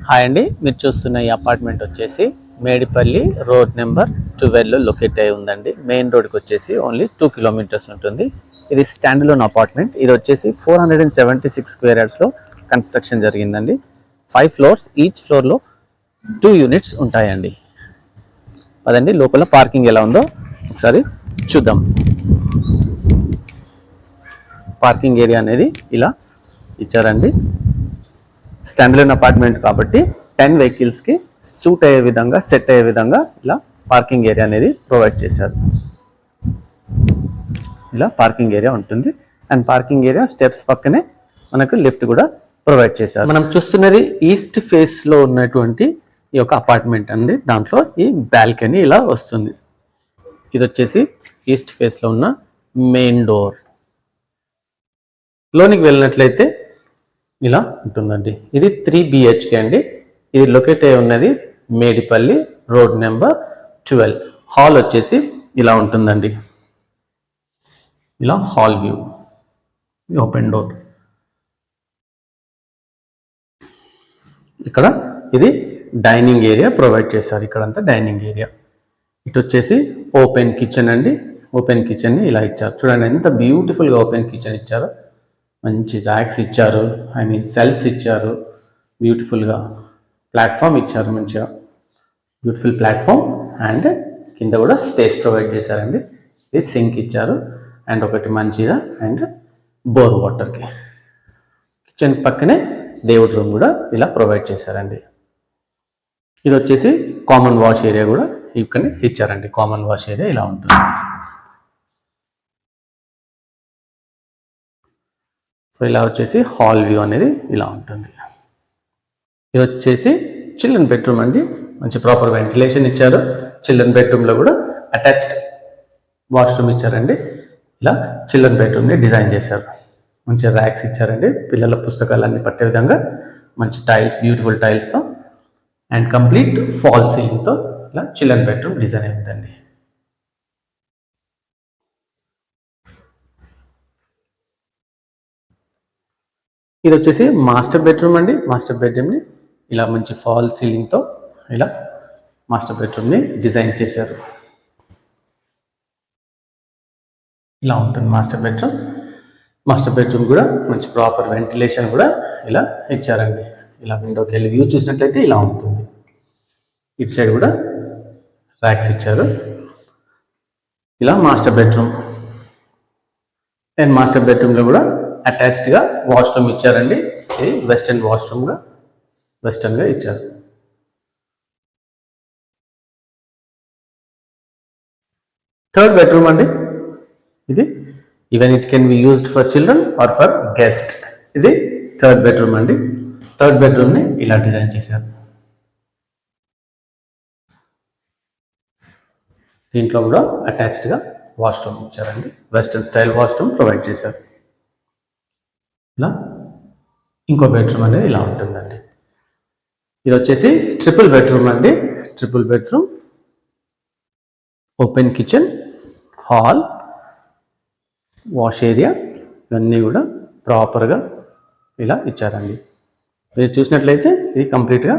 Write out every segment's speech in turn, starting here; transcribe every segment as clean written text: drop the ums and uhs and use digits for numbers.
Hi అండి, మీరు చూస్తున్న ఈ అపార్ట్మెంట్ వచ్చేసి మేడిపల్లి రోడ్ నెంబర్ 12లో లొకేట్ అయి ఉందండి. మెయిన్ రోడ్కి వచ్చేసి ఓన్లీ 2 కిలోమీటర్స్ ఉంటుంది. ఇది స్టాండ్ లోన్ అపార్ట్మెంట్. ఇది వచ్చేసి 476 స్క్వేర్ యార్డ్స్లో కన్స్ట్రక్షన్ జరిగిందండి. 5 ఫ్లోర్స్, ఈచ్ ఫ్లోర్లో 2 యూనిట్స్ ఉంటాయండి. అదండి లోపల పార్కింగ్ ఎలా ఉందో ఒకసారి చూద్దాం. పార్కింగ్ ఏరియా అనేది ఇలా ఇచ్చారండి. స్టాండ్ అపార్ట్మెంట్ కాబట్టి 10 వెహికల్స్కి సూట్ అయ్యే విధంగా, సెట్ అయ్యే విధంగా ఇలా పార్కింగ్ ఏరియా అనేది ప్రొవైడ్ చేశారు. ఇలా పార్కింగ్ ఏరియా ఉంటుంది. అండ్ పార్కింగ్ ఏరియా స్టెప్స్ పక్కనే మనకు లిఫ్ట్ కూడా ప్రొవైడ్ చేశారు. మనం చూస్తున్నది ఈస్ట్ ఫేస్లో ఉన్నటువంటి ఈ యొక్క అపార్ట్మెంట్ అండి. దాంట్లో ఈ బాల్కనీ ఇలా వస్తుంది. ఇది వచ్చేసి ఈస్ట్ ఫేస్లో ఉన్న మెయిన్ డోర్. లోనికి వెళ్ళినట్లయితే ఇలా ఉంటుందండి. ఇది 3 BHK అండి. ఇది లొకేట్ అయి ఉన్నది మేడిపల్లి రోడ్ నెంబర్ 12. హాల్ వచ్చేసి ఇలా ఉంటుందండి. ఇలా హాల్ వ్యూ, ఓపెన్ డోర్. ఇక్కడ ఇది డైనింగ్ ఏరియా ప్రొవైడ్ చేశారు. ఇక్కడంతా డైనింగ్ ఏరియా. ఇటు వచ్చేసి ఓపెన్ కిచెన్ అండి. ఓపెన్ కిచెన్ని ఇలా ఇచ్చారు. చూడండి ఎంత బ్యూటిఫుల్గా ఓపెన్ కిచెన్ ఇచ్చారు. మంచి ర్యాక్స్ ఇచ్చారు, సెల్స్ ఇచ్చారు, బ్యూటిఫుల్గా ప్లాట్ఫామ్ ఇచ్చారు. మంచిగా బ్యూటిఫుల్ ప్లాట్ఫామ్. అండ్ కింద కూడా స్పేస్ ప్రొవైడ్ చేశారండి. ఇది సింక్ ఇచ్చారు అండ్ ఒకటి మంచిగా అండ్ బోర్ వాటర్కి. కిచెన్ పక్కనే దేవుడి రూమ్ కూడా ఇలా ప్రొవైడ్ చేశారండి. ఇది వచ్చేసి కామన్ వాష్ ఏరియా కూడా ఇక్కడ ఇచ్చారండి. కామన్ వాష్ ఏరియా ఇలా ఉంటుంది. సో ఇలా వచ్చేసి హాల్ వ్యూ అనేది ఇలా ఉంటుంది. ఇది వచ్చేసి చిల్డ్రన్ బెడ్రూమ్ అండి. మంచి ప్రాపర్ వెంటిలేషన్ ఇచ్చారు. చిల్డ్రన్ బెడ్రూమ్లో కూడా అటాచ్డ్ వాష్రూమ్ ఇచ్చారండి. ఇలా చిల్డ్రన్ బెడ్రూమ్ని డిజైన్ చేశారు. మంచి ర్యాక్స్ ఇచ్చారండి. పిల్లల పుస్తకాలన్నీ పట్టే విధంగా మంచి టైల్స్, బ్యూటిఫుల్ టైల్స్తో అండ్ కంప్లీట్ ఫాల్ సీలింగ్తో ఇలా చిల్డ్రన్ బెడ్రూమ్ డిజైన్ అయిందండి. ఇది వచ్చేసి మాస్టర్ బెడ్రూమ్ అండి. మాస్టర్ బెడ్రూమ్ని ఇలా మంచి ఫాల్ సీలింగ్తో ఇలా మాస్టర్ బెడ్రూమ్ని డిజైన్ చేశారు. ఇలా ఉంటుంది మాస్టర్ బెడ్రూమ్. మాస్టర్ బెడ్రూమ్ కూడా మంచి ప్రాపర్ వెంటిలేషన్ కూడా ఇలా ఇచ్చారండి. ఇలా విండోకి వెళ్ళి వ్యూ చూసినట్లయితే ఇలా ఉంటుంది. ఇటు సైడ్ కూడా ర్యాక్స్ ఇచ్చారు. ఇలా మాస్టర్ బెడ్రూమ్. అండ్ మాస్టర్ బెడ్రూమ్లో కూడా అటాచ్డ్గా వాష్రూమ్ ఇచ్చారండి. ఇది వెస్టర్న్ వాష్రూమ్గా వెస్టర్న్గా ఇచ్చారు. థర్డ్ బెడ్రూమ్ అండి. ఇది even it can be used for children or for guest. ఇది థర్డ్ బెడ్రూమ్ అండి. థర్డ్ బెడ్రూమ్ని ఇలా డిజైన్ చేశారు. దీంట్లో కూడా అటాచ్డ్గా వాష్రూమ్ ఇచ్చారండి. వెస్టర్న్ స్టైల్ వాష్రూమ్ ప్రొవైడ్ చేశారు. ఇలా ఇంకో బెడ్రూమ్ అనేది ఇలా ఉంటుందండి. ఇది వచ్చేసి ట్రిపుల్ బెడ్రూమ్ అండి. Triple bedroom, open kitchen, hall, wash area ఇవన్నీ కూడా ప్రాపర్గా ఇలా ఇచ్చారండి. మీరు చూసినట్లయితే ఇది కంప్లీట్గా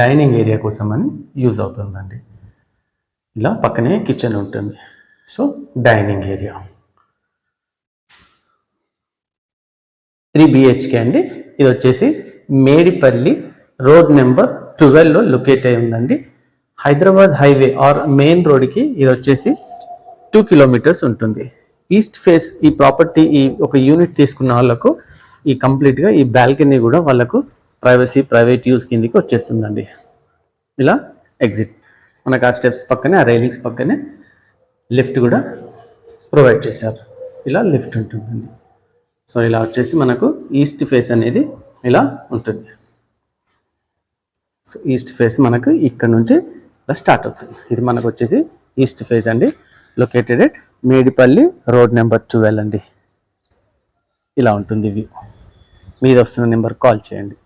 డైనింగ్ ఏరియా కోసం అని యూజ్ అవుతుందండి. ఇలా పక్కనే కిచెన్ ఉంటుంది. సో డైనింగ్ ఏరియా 3 BHK అండి. ఇది వచ్చేసి మేడిపల్లి రోడ్ నెంబర్ 12లో లొకేట్ అయి ఉందండి. హైదరాబాద్ హైవే ఆర్ మెయిన్ రోడ్కి ఇది వచ్చేసి 2 కిలోమీటర్స్ ఉంటుంది. ఈస్ట్ ఫేస్ ఈ ప్రాపర్టీ, ఈ ఒక యూనిట్ తీసుకున్న వాళ్ళకు ఈ కంప్లీట్గా ఈ బాల్కనీ కూడా వాళ్ళకు ప్రైవేట్ యూస్ కిందకి వచ్చేస్తుందండి. ఇలా ఎగ్జిట్ మనకు ఆ స్టెప్స్ పక్కనే, ఆ రైలింగ్స్ పక్కనే లిఫ్ట్ కూడా ప్రొవైడ్ చేశారు. ఇలా లిఫ్ట్ ఉంటుందండి. సో ఇలా వచ్చేసి మనకు ఈస్ట్ ఫేస్ అనేది ఇలా ఉంటుంది. సో ఈస్ట్ ఫేస్ మనకు ఇక్కడ నుంచి ఇలా స్టార్ట్ అవుతుంది. ఇది మనకు వచ్చేసి ఈస్ట్ ఫేస్ అండి. Located at Medipally road number 12 అండి. ఇలా ఉంటుంది వ్యూ. మీద వస్తున్న నెంబర్ కాల్ చేయండి.